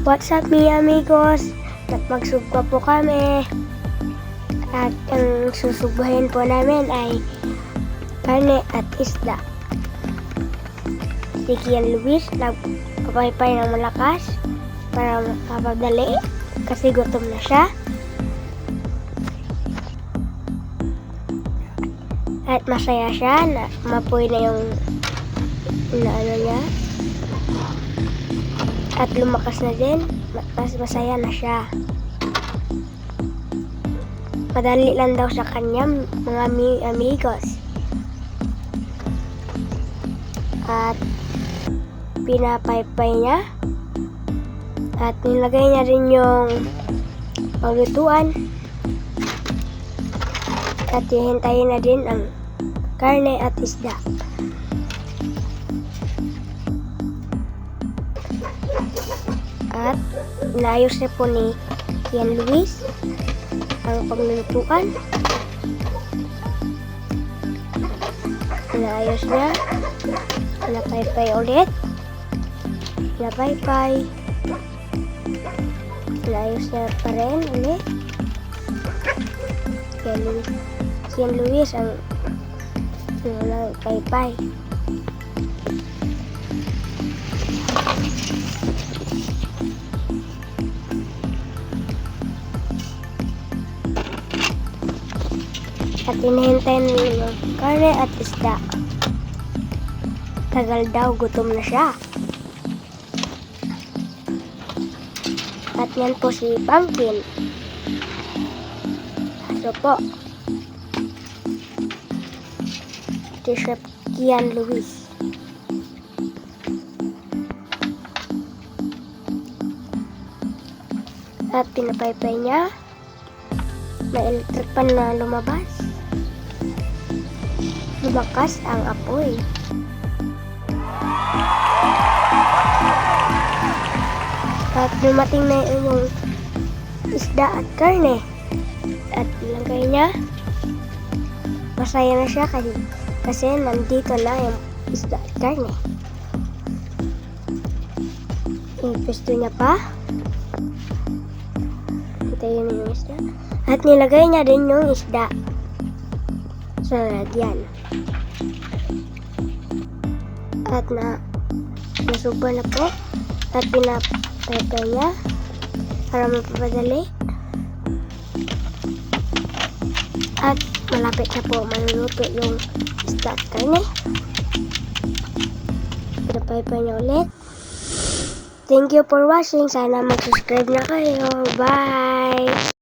What's up mga amigos? Magsugba po kami. At ang susugbahin po namin ay karne at isda. Si Kian Luis nagpapaypay ng malakas para makapadali kasi gutom na siya. At masaya siya na mapoy na yung ano niya. At lumakas na din, mas masaya na siya. Madali lang daw sa kanya mga amigos. At pinapaypay niya. At nilagay niya rin yung paglutuan. At hihintayin na din ang karne at isda. At naayos na po ni Kian Luis ang paglulutuan. Naayos niya. Napaypay ulit. Napaypay. Naayos niya pa rin ulit. Kian Luis ang paypay. At hinihintay nila yung karne at isda. Tagal daw, gutom na siya. At yan po si Pumpkin. Ito po. Si Chef Kian Luis. At pinapaypay niya. May electric pan na lumabas. Lumakas ang apoy. At dumating na yung isda at karne. At ilagay niya. Masaya na siya kasi nandito na yung isda at karne. Ipisto niya pa. Hintayin niya yung isda. At nilagay niya din yung isda sa lalagyan. At nasuba na po. At pinapaypay niya para mapapadali. At malapit na po maluluto yung isda at karne. Pinapaypay niya ulit. Thank you for watching. Sana mag-subscribe na kayo. Bye!